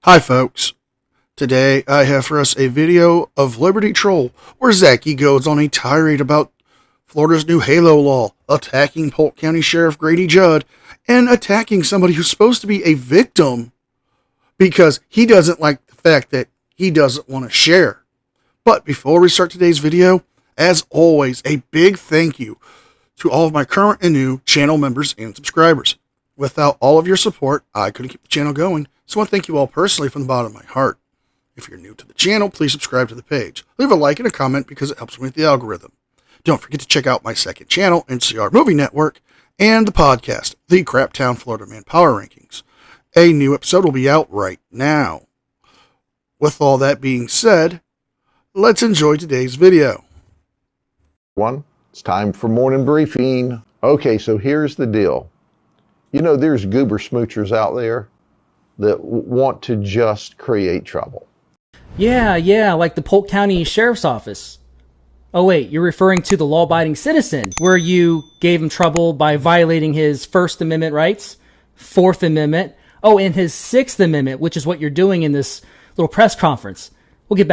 Hi folks, today I have for us a video of Liberty Troll where Zachy goes on a tirade about Florida's new Halo law, attacking Polk County Sheriff Grady Judd, and attacking somebody who's supposed to be a victim because he doesn't like the fact that he doesn't want to share. But before we start today's video, as always, a big thank you to all of my current and new channel members and subscribers. Without all of your support, I couldn't keep the channel going, so I want to thank you all personally from the bottom of my heart. If you're new to the channel, please subscribe to the page. Leave a like and a comment because it helps me with the algorithm. Don't forget to check out my second channel, NCR Movie Network, and the podcast, the Craptown Florida Man Power Rankings. A new episode will be out right now. With all that being said, let's enjoy today's video. It's time for morning briefing. Okay, so here's the deal. You know, there's goober smoochers out there that want to just create trouble. Yeah, like the Polk County Sheriff's Office. Oh wait, you're referring to the law-abiding citizen, where you gave him trouble by violating his First Amendment rights, Fourth Amendment, and his Sixth Amendment, which is what you're doing in this little press conference. We'll get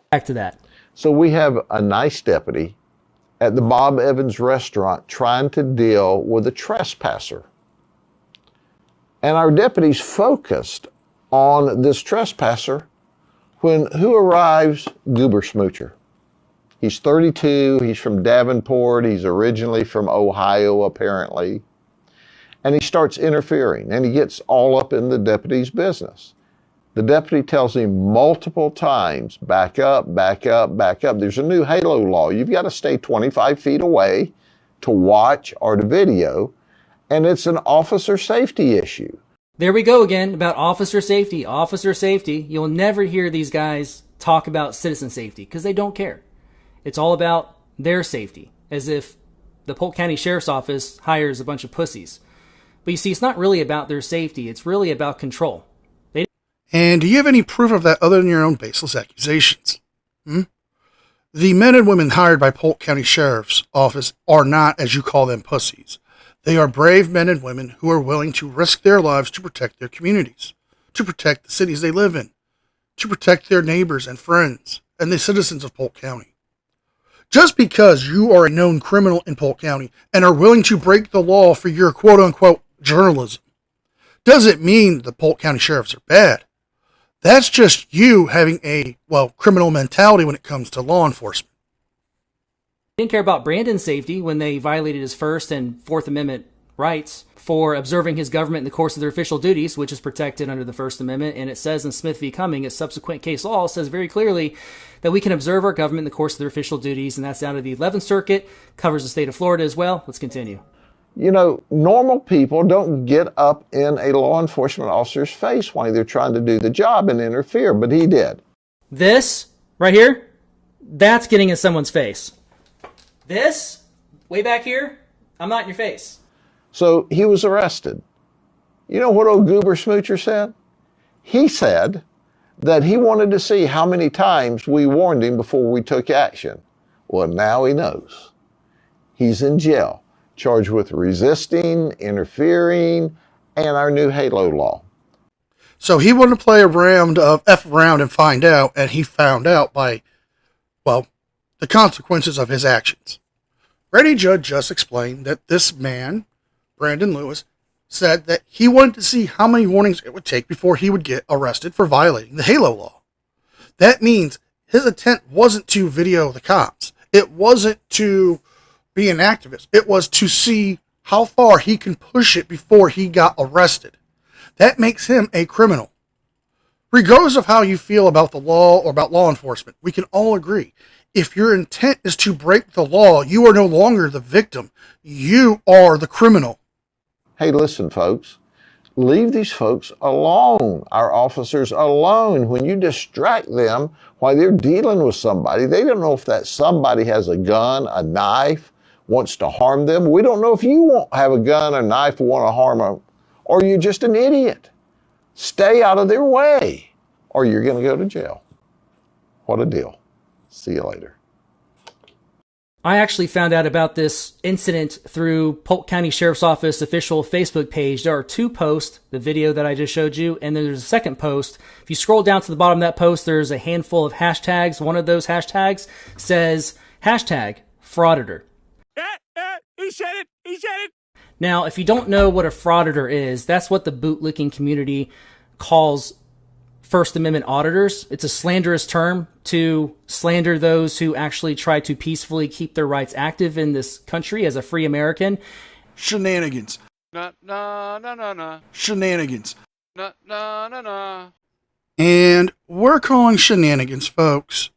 back to that. So we have a nice deputy at the Bob Evans restaurant trying to deal with a trespasser. And our deputy's focused on this trespasser when who arrives? Goober Smoocher. He's 32, he's from Davenport, he's originally from Ohio apparently. And he starts interfering and he gets all up in the deputy's business. The deputy tells him multiple times, back up, back up, back up. There's a new Halo law. You've got to stay 25 feet away to watch or to video, and it's an officer safety issue. There we go again about officer safety. Officer safety. You'll never hear these guys talk about citizen safety because they don't care. It's all about their safety, as if the Polk County Sheriff's Office hires a bunch of pussies. But you see, it's not really about their safety. It's really about control. And do you have any proof of that other than your own baseless accusations? The men and women hired by Polk County Sheriff's Office are not, as you call them, pussies. They are brave men and women who are willing to risk their lives to protect their communities, to protect the cities they live in, to protect their neighbors and friends, and the citizens of Polk County. Just because you are a known criminal in Polk County and are willing to break the law for your quote-unquote journalism, doesn't mean the Polk County Sheriffs are bad. That's just you having a, criminal mentality when it comes to law enforcement. Didn't care about Brandon's safety when they violated his First and Fourth Amendment rights for observing his government in the course of their official duties, which is protected under the First Amendment. And it says in Smith v. Cumming, its subsequent case law says very clearly that we can observe our government in the course of their official duties, and that's out of the 11th Circuit, covers the state of Florida as well. Let's continue. You know, normal people don't get up in a law enforcement officer's face while they're trying to do the job and interfere, but he did. This right here, that's getting in someone's face. This, way back here, I'm not in your face. So he was arrested. You know what old Goober Smoocher said? He said that he wanted to see how many times we warned him before we took action. Well, now he knows. He's in jail, charged with resisting, interfering, and our new Halo law. So he wanted to play a round of F around and find out, and he found out by, the consequences of his actions. Grady Judd just explained that this man, Brandon Lewis, said that he wanted to see how many warnings it would take before he would get arrested for violating the Halo law. That means his intent wasn't to video the cops. It wasn't to be an activist. It was to see how far he can push it before he got arrested. That makes him a criminal. Regardless of how you feel about the law or about law enforcement, we can all agree. If your intent is to break the law, you are no longer the victim. You are the criminal. Hey, listen, folks. Leave these folks alone, our officers alone. When you distract them while they're dealing with somebody, they don't know if that somebody has a gun, a knife, wants to harm them. We don't know if you won't have a gun or knife or want to harm them, or you're just an idiot. Stay out of their way, or you're going to go to jail. What a deal. See you later. I actually found out about this incident through Polk County Sheriff's Office official Facebook page. There are two posts, the video that I just showed you, and then there's a second post. If you scroll down to the bottom of that post, there's a handful of hashtags. One of those hashtags says hashtag Frauditor. He said it! He said it! Now, if you don't know what a frauditor is, that's what the bootlicking community calls First Amendment auditors. It's a slanderous term to slander those who actually try to peacefully keep their rights active in this country as a free American. Shenanigans. Nah, nah, nah, nah, nah. Shenanigans. Nah, nah, nah, nah. And we're calling shenanigans, folks,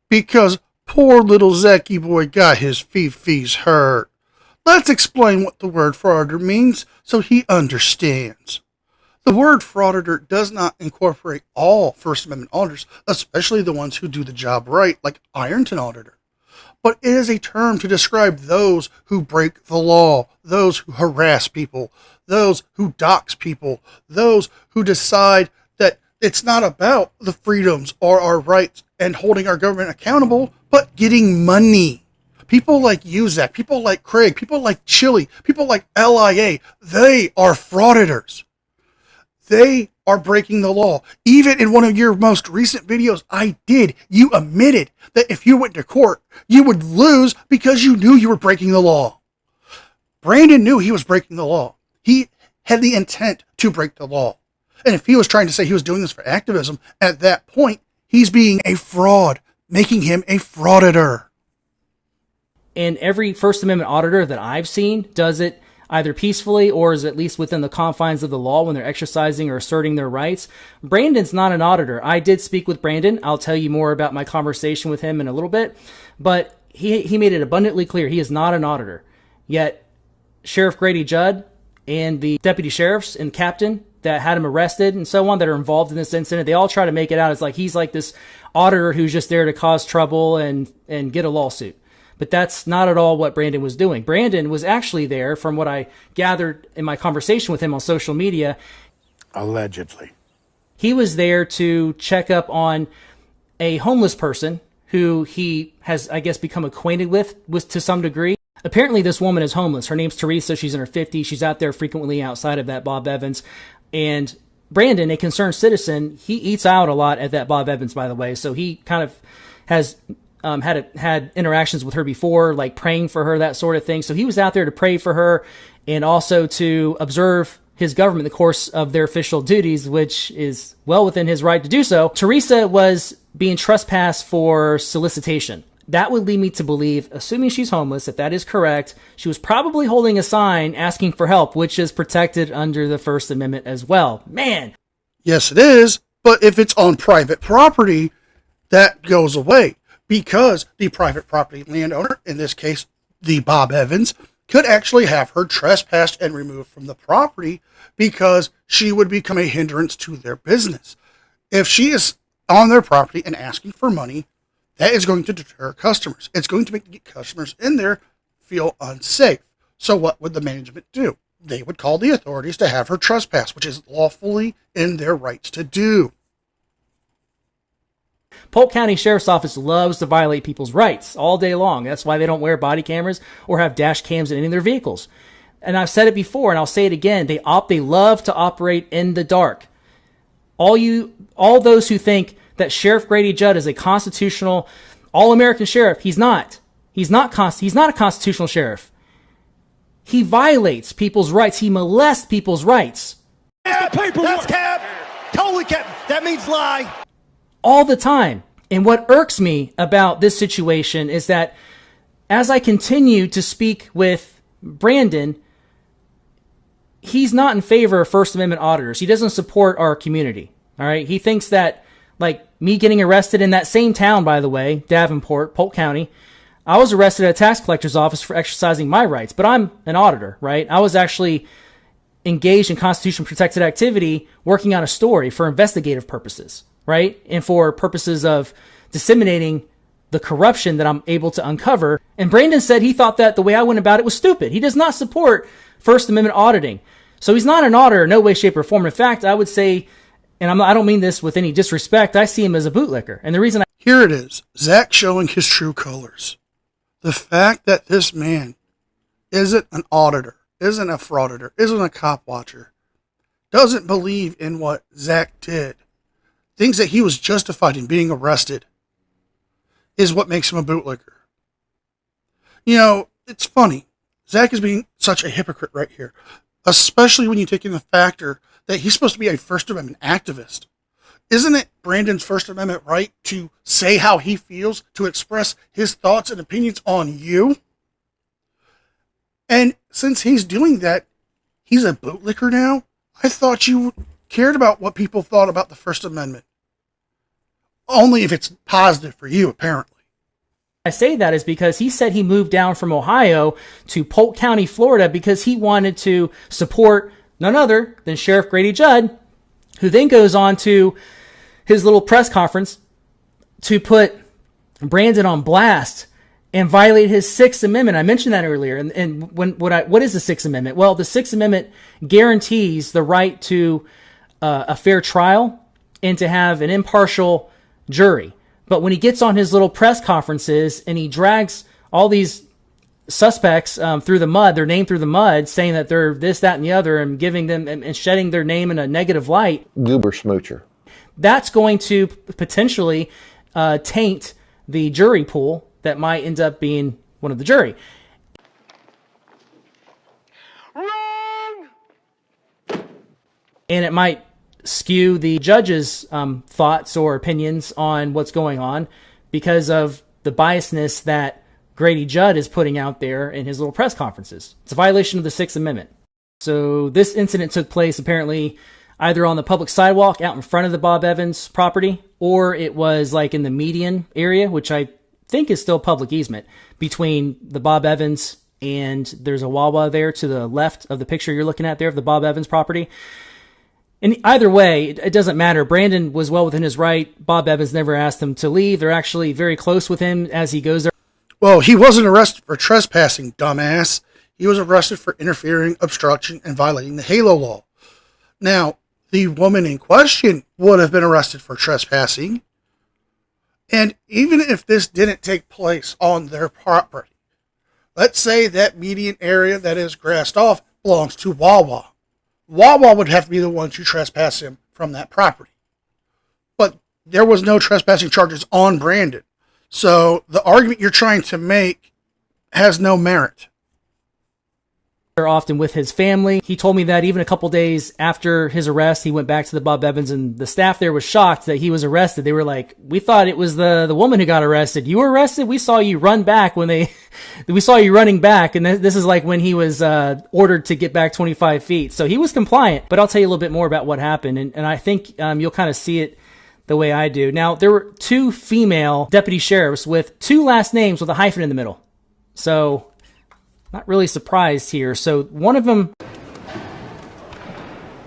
because poor little Zacky boy got his fees hurt. Let's explain what the word frauditor means so he understands. The word frauditor does not incorporate all First Amendment auditors, especially the ones who do the job right, like Ironton Auditor. But it is a term to describe those who break the law, those who harass people, those who dox people, those who decide that it's not about the freedoms or our rights and holding our government accountable, but getting money. People like you, Zach, people like Craig, people like Chili, people like LIA, they are frauditors. They are breaking the law. Even in one of your most recent videos I did, you admitted that if you went to court, you would lose because you knew you were breaking the law. Brandon knew he was breaking the law. He had the intent to break the law. And if he was trying to say he was doing this for activism, at that point, he's being a fraud, making him a frauditor. And every First Amendment auditor that I've seen does it either peacefully or is at least within the confines of the law when they're exercising or asserting their rights. Brandon's not an auditor. I did speak with Brandon. I'll tell you more about my conversation with him in a little bit. But he made it abundantly clear he is not an auditor. Yet Sheriff Grady Judd and the deputy sheriffs and captain that had him arrested and so on that are involved in this incident, they all try to make it out as like he's like this auditor who's just there to cause trouble and get a lawsuit. But that's not at all what Brandon was doing. Brandon was actually there, from what I gathered in my conversation with him on social media. Allegedly. He was there to check up on a homeless person who he has, I guess, become acquainted with to some degree. Apparently, this woman is homeless. Her name's Teresa. She's in her 50s. She's out there frequently outside of that Bob Evans. And Brandon, a concerned citizen, he eats out a lot at that Bob Evans, by the way. So he kind of has had interactions with her before, like praying for her, that sort of thing. So he was out there to pray for her and also to observe his government in the course of their official duties, which is well within his right to do so. Teresa was being trespassed for solicitation. That would lead me to believe, assuming she's homeless, if that is correct, she was probably holding a sign asking for help, which is protected under the First Amendment as well. Man! Yes, it is. But if it's on private property, that goes away. Because the private property landowner, in this case, the Bob Evans, could actually have her trespassed and removed from the property because she would become a hindrance to their business. If she is on their property and asking for money, that is going to deter customers. It's going to make the customers in there feel unsafe. So what would the management do? They would call the authorities to have her trespassed, which is lawfully in their rights to do. Polk County Sheriff's Office loves to violate people's rights all day long. That's why they don't wear body cameras or have dash cams in any of their vehicles. And I've said it before, and I'll say it again. They love to operate in the dark. All those who think that Sheriff Grady Judd is a constitutional, all-American sheriff, he's not. He's not a constitutional sheriff. He violates people's rights. He molests people's rights. That's cap. Totally cap. That means lie. All the time. And what irks me about this situation is that as I continue to speak with Brandon, he's not in favor of First Amendment auditors. He doesn't support our community. All right. He thinks that, like me getting arrested in that same town, by the way, Davenport, Polk County, I was arrested at a tax collector's office for exercising my rights, but I'm an auditor, right? I was actually engaged in constitution protected activity working on a story for investigative purposes, right? And for purposes of disseminating the corruption that I'm able to uncover. And Brandon said he thought that the way I went about it was stupid. He does not support First Amendment auditing. So he's not an auditor in no way, shape, or form. In fact, I would say, and I don't mean this with any disrespect, I see him as a bootlicker. And the reason Here it is, Zach showing his true colors. The fact that this man isn't an auditor, isn't a frauditor, isn't a cop watcher, doesn't believe in what Zach did, thinks that he was justified in being arrested, is what makes him a bootlicker. You know, it's funny. Zach is being such a hypocrite right here, especially when you take in the factor that he's supposed to be a First Amendment activist. Isn't it Brandon's First Amendment right to say how he feels, to express his thoughts and opinions on you? And since he's doing that, he's a bootlicker now? I thought you cared about what people thought about the First Amendment. Only if it's positive for you, apparently. I say that is because he said he moved down from Ohio to Polk County, Florida, because he wanted to support none other than Sheriff Grady Judd, who then goes on to his little press conference to put Brandon on blast and violate his Sixth Amendment. I mentioned that earlier. And what is the Sixth Amendment? Well, the Sixth Amendment guarantees the right to a fair trial and to have an impartial jury. But when he gets on his little press conferences and he drags all these suspects through the mud, their name through the mud, saying that they're this, that, and the other, and giving them and shedding their name in a negative light, Goober smoocher. that's going to potentially taint the jury pool that might end up being one of the jury. Wrong! And it might skew the judge's thoughts or opinions on what's going on because of the biasness that Grady Judd is putting out there in his little press conferences. It's a violation of the Sixth Amendment. So this incident took place apparently either on the public sidewalk out in front of the Bob Evans property, or it was like in the median area, which I think is still public easement, between the Bob Evans and there's a Wawa there to the left of the picture you're looking at there of the Bob Evans property. And either way, it doesn't matter. Brandon was well within his right. Bob Evans never asked him to leave. They're actually very close with him as he goes there. Well, he wasn't arrested for trespassing, dumbass. He was arrested for interfering, obstruction, and violating the HALO law. Now, the woman in question would have been arrested for trespassing. And even if this didn't take place on their property, let's say that median area that is grassed off belongs to Wawa. Wawa would have to be the one to trespass him from that property. But there was no trespassing charges on Brandon. So the argument you're trying to make has no merit. Often with his family. He told me that even a couple days after his arrest, he went back to the Bob Evans, and the staff there was shocked that he was arrested. They were like, "We thought it was the woman who got arrested. You were arrested? We saw you run back we saw you running back." And this is like when he was ordered to get back 25 feet. So he was compliant. But I'll tell you a little bit more about what happened, and I think you'll kind of see it the way I do. Now, there were two female deputy sheriffs with two last names with a hyphen in the middle. So not really surprised here. So one of them,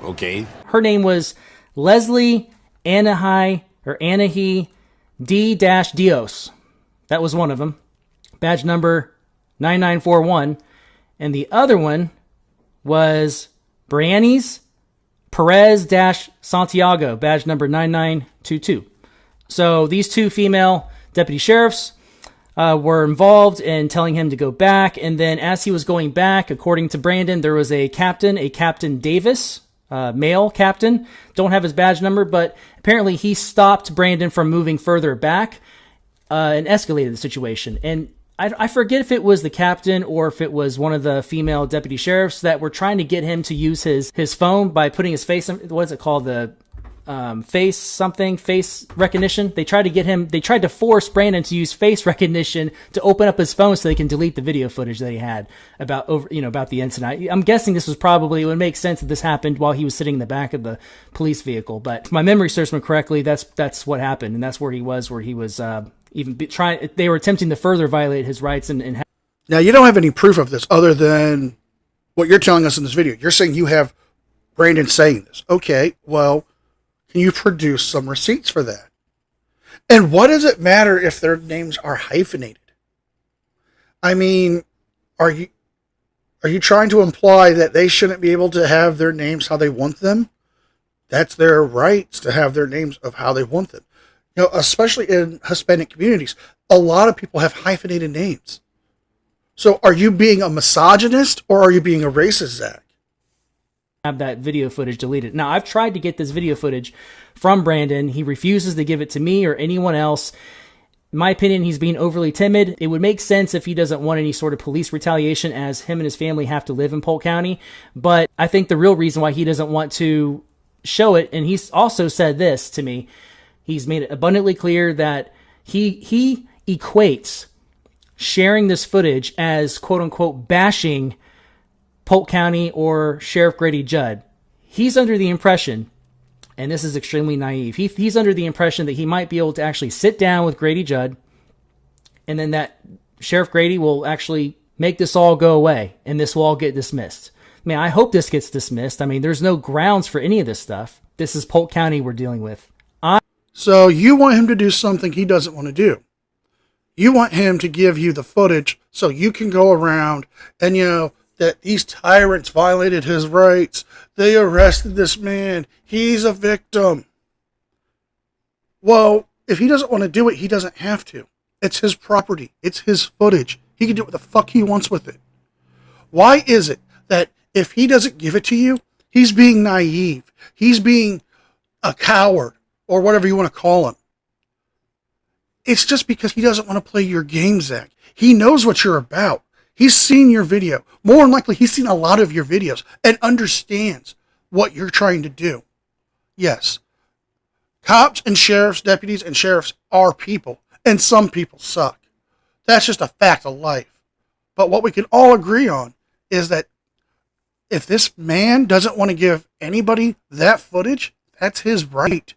Okay. her name was Leslie Anahi D-Dios. That was one of them. Badge number 9941. And the other one was Briannis Perez-Santiago, badge number 9922. So these two female deputy sheriffs were involved in telling him to go back. And then as he was going back, according to Brandon, there was a Captain Davis, male captain. Don't have his badge number, but apparently he stopped Brandon from moving further back and escalated the situation. And I forget if it was the captain or if it was one of the female deputy sheriffs that were trying to get him to use his phone by putting his face, what is it called? The face recognition. They tried to force Brandon to use face recognition to open up his phone so they can delete the video footage that he had about the incident. I'm guessing this was probably, it would make sense that this happened while he was sitting in the back of the police vehicle. But if my memory serves me correctly, that's what happened. And that's where he was they were attempting to further violate his rights and Now, you don't have any proof of this other than what you're telling us in this video. You're saying you have Brandon saying this. Okay, well, can you produce some receipts for that? And what does it matter if their names are hyphenated? I mean, are you trying to imply that they shouldn't be able to have their names how they want them? That's their rights to have their names of how they want them. You know, especially in Hispanic communities, a lot of people have hyphenated names. So are you being a misogynist or are you being a racist, Zach? Have that video footage deleted. Now, I've tried to get this video footage from Brandon. He refuses to give it to me or anyone else. In my opinion, he's being overly timid. It would make sense if he doesn't want any sort of police retaliation, as him and his family have to live in Polk County. But I think the real reason why he doesn't want to show it, and he's also said this to me, he's made it abundantly clear that he equates sharing this footage as quote unquote bashing Polk County or Sheriff Grady Judd. He's under the impression, and this is extremely naive, he's under the impression that he might be able to actually sit down with Grady Judd, and then that Sheriff Grady will actually make this all go away, and this will all get dismissed. I mean, I hope this gets dismissed. I mean, there's no grounds for any of this stuff. This is Polk County we're dealing with. So you want him to do something he doesn't want to do. You want him to give you the footage so you can go around and, that these tyrants violated his rights. They arrested this man. He's a victim. Well, if he doesn't want to do it, he doesn't have to. It's his property. It's his footage. He can do what the fuck he wants with it. Why is it that if he doesn't give it to you, he's being naive? He's being a coward, or whatever you want to call him. It's just because he doesn't want to play your game, Zach. He knows what you're about. He's seen your video. More than likely, he's seen a lot of your videos and understands what you're trying to do. Yes, cops and sheriff's deputies and sheriffs are people, and some people suck. That's just a fact of life. But what we can all agree on is that if this man doesn't want to give anybody that footage, that's his right.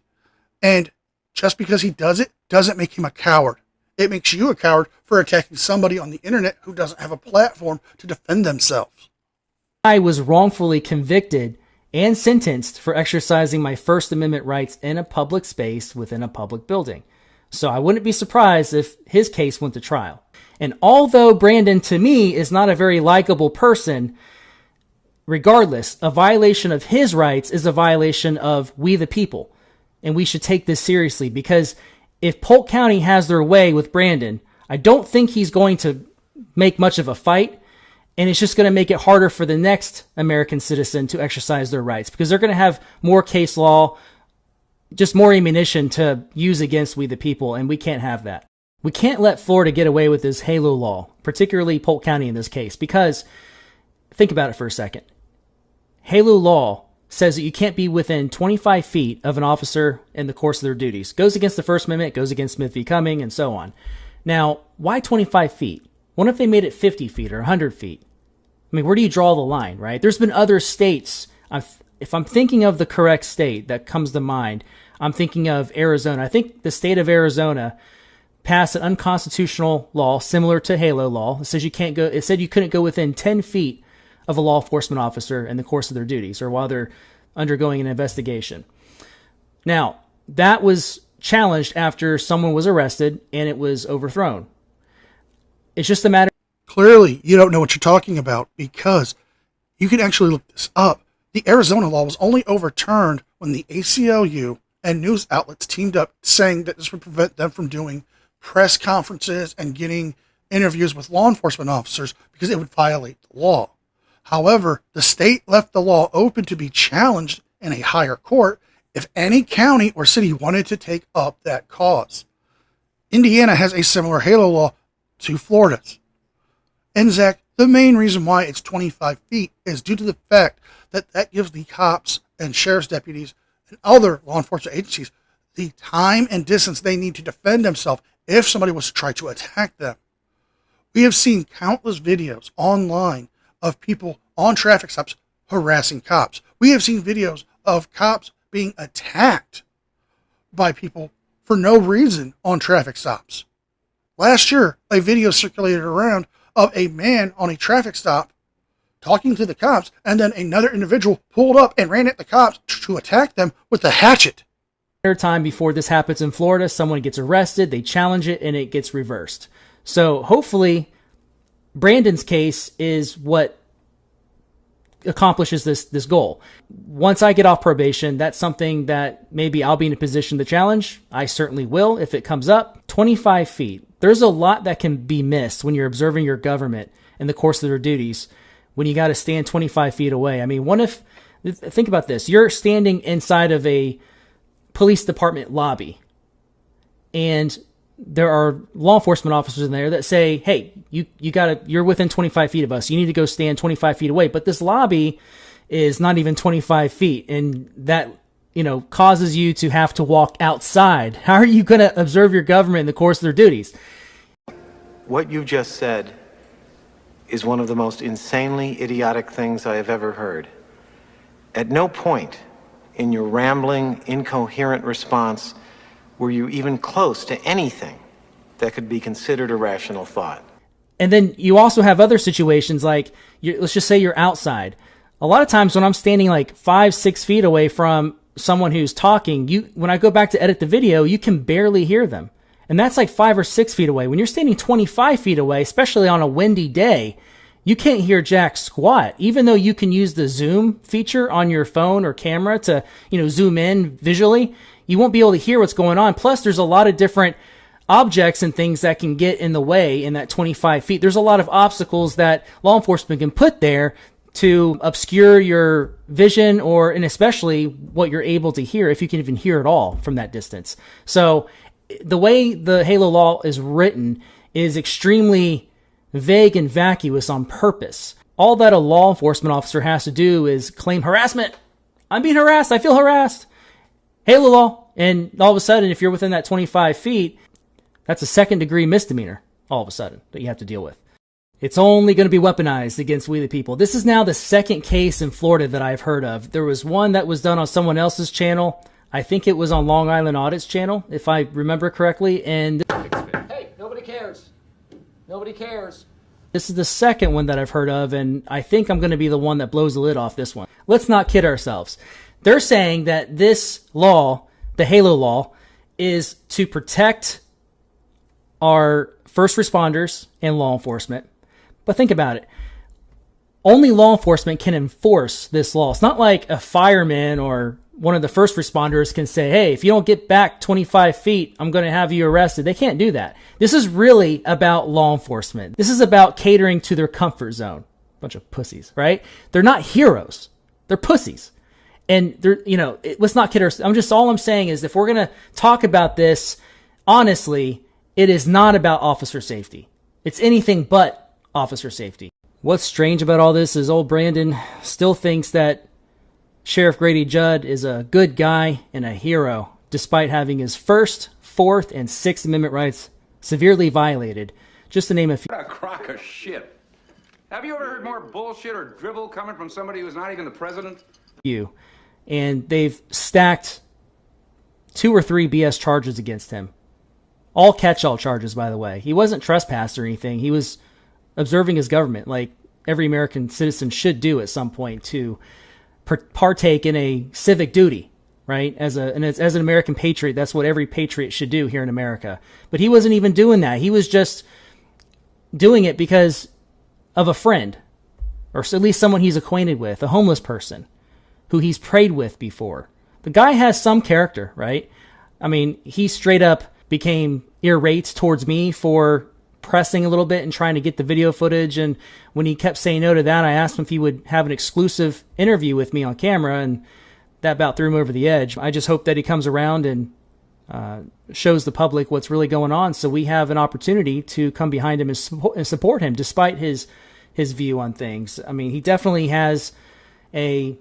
And just because he does it doesn't make him a coward. It makes you a coward for attacking somebody on the internet who doesn't have a platform to defend themselves. I was wrongfully convicted and sentenced for exercising my First Amendment rights in a public space within a public building. So I wouldn't be surprised if his case went to trial. And although Brandon, to me, is not a very likable person, regardless, a violation of his rights is a violation of we the people. And we should take this seriously, because if Polk County has their way with Brandon, I don't think he's going to make much of a fight. And it's just going to make it harder for the next American citizen to exercise their rights, because they're going to have more case law, just more ammunition to use against we the people. And we can't have that. We can't let Florida get away with this halo law, particularly Polk County in this case, because think about it for a second. Halo law says that you can't be within 25 feet of an officer in the course of their duties. Goes against the First Amendment, goes against Smith v. Cumming, and so on. Now, why 25 feet? What if they made it 50 feet or 100 feet? I mean, where do you draw the line, right? There's been other states. If I'm thinking of the correct state that comes to mind, I'm thinking of Arizona. I think the state of Arizona passed an unconstitutional law similar to Halo law. It says you can't go. It said you couldn't go within 10 feet of a law enforcement officer in the course of their duties or while they're undergoing an investigation. Now, that was challenged after someone was arrested and it was overthrown. It's just a matter. Clearly, you don't know what you're talking about, because you can actually look this up. The Arizona law was only overturned when the ACLU and news outlets teamed up, saying that this would prevent them from doing press conferences and getting interviews with law enforcement officers because it would violate the law. However, the state left the law open to be challenged in a higher court if any county or city wanted to take up that cause. Indiana has a similar halo law to Florida's. And Zach, the main reason why it's 25 feet is due to the fact that that gives the cops and sheriff's deputies and other law enforcement agencies the time and distance they need to defend themselves if somebody was to try to attack them. We have seen countless videos online of people on traffic stops harassing cops. We have seen videos of cops being attacked by people for no reason on traffic stops. Last year, a video circulated around of a man on a traffic stop talking to the cops, and then another individual pulled up and ran at the cops to attack them with a hatchet. Time before this happens in Florida, someone gets arrested, they challenge it, and it gets reversed. So hopefully Brandon's case is what accomplishes this goal. Once I get off probation, that's something that maybe I'll be in a position to challenge. I certainly will if it comes up. 25 feet. There's a lot that can be missed when you're observing your government in the course of their duties when you got to stand 25 feet away? I mean, think about this. You're standing inside of a police department lobby, and there are law enforcement officers in there that say, hey, you're within 25 feet of us. You need to go stand 25 feet away. But this lobby is not even 25 feet. And that, causes you to have to walk outside. How are you going to observe your government in the course of their duties? What you just said is one of the most insanely idiotic things I have ever heard. At no point in your rambling, incoherent response were you even close to anything that could be considered a rational thought. And then you also have other situations like, let's just say you're outside. A lot of times when I'm standing like 5-6 feet away from someone who's talking, when I go back to edit the video, you can barely hear them. And that's like 5 or 6 feet away. When you're standing 25 feet away, especially on a windy day, you can't hear jack squat. Even though you can use the zoom feature on your phone or camera to, zoom in visually, you won't be able to hear what's going on. Plus, there's a lot of different objects and things that can get in the way in that 25 feet. There's a lot of obstacles that law enforcement can put there to obscure your vision and especially what you're able to hear, if you can even hear at all from that distance. So the way the HALO law is written is extremely vague and vacuous on purpose. All that a law enforcement officer has to do is claim harassment. I'm being harassed. I feel harassed. HALO law. And all of a sudden, if you're within that 25 feet, that's a second-degree misdemeanor all of a sudden that you have to deal with. It's only going to be weaponized against we the people. This is now the second case in Florida that I've heard of. There was one that was done on someone else's channel. I think it was on Long Island Audit's channel, if I remember correctly. And hey, nobody cares. Nobody cares. This is the second one that I've heard of, and I think I'm going to be the one that blows the lid off this one. Let's not kid ourselves. They're saying that this law, the HALO law, is to protect our first responders and law enforcement. But think about it. Only law enforcement can enforce this law. It's not like a fireman or one of the first responders can say, hey, if you don't get back 25 feet, I'm going to have you arrested. They can't do that. This is really about law enforcement. This is about catering to their comfort zone. Bunch of pussies, right? They're not heroes. They're pussies. And let's not kid ourselves. All I'm saying is if we're going to talk about this, honestly, it is not about officer safety. It's anything but officer safety. What's strange about all this is old Brandon still thinks that Sheriff Grady Judd is a good guy and a hero, despite having his First, Fourth, and Sixth Amendment rights severely violated. Just to name a few. What a crock of shit. Have you ever heard more bullshit or dribble coming from somebody who's not even the president? And they've stacked 2 or 3 BS charges against him. All catch-all charges, by the way. He wasn't trespassed or anything. He was observing his government, like every American citizen should do at some point to partake in a civic duty, right? As an American patriot, that's what every patriot should do here in America. But he wasn't even doing that. He was just doing it because of a friend, or at least someone he's acquainted with, a homeless person who he's prayed with before. The guy has some character, right? I mean, he straight up became irate towards me for pressing a little bit and trying to get the video footage. And when he kept saying no to that, I asked him if he would have an exclusive interview with me on camera, and that about threw him over the edge. I just hope that he comes around and shows the public what's really going on, so we have an opportunity to come behind him and support him despite his view on things. I mean, he definitely has a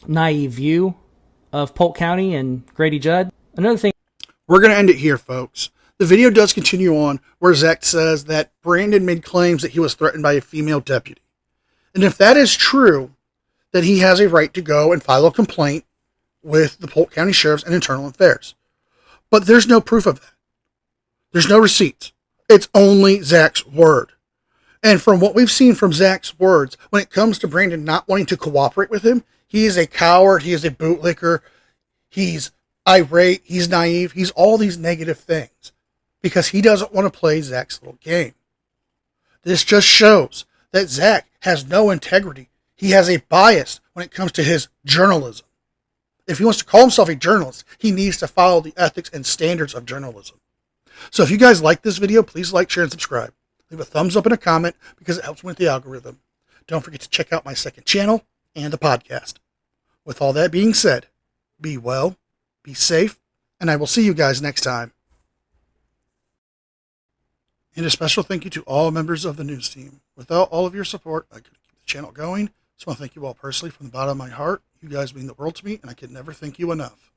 naive view of Polk County and Grady Judd. Another thing. We're going to end it here, folks. The video does continue on where Zach says that Brandon made claims that he was threatened by a female deputy. And if that is true, then he has a right to go and file a complaint with the Polk County Sheriff's and Internal Affairs. But there's no proof of that. There's no receipts. It's only Zach's word. And from what we've seen from Zach's words, when it comes to Brandon not wanting to cooperate with him, he is a coward, he is a bootlicker, he's irate, he's naive, he's all these negative things. Because he doesn't want to play Zach's little game. This just shows that Zach has no integrity. He has a bias when it comes to his journalism. If he wants to call himself a journalist, he needs to follow the ethics and standards of journalism. So if you guys like this video, please like, share, and subscribe. Leave a thumbs up and a comment because it helps with the algorithm. Don't forget to check out my second channel and the podcast. With all that being said, be well, be safe, and I will see you guys next time. And a special thank you to all members of the news team. Without all of your support, I couldn't keep the channel going. So I want to thank you all personally from the bottom of my heart. You guys mean the world to me, and I could never thank you enough.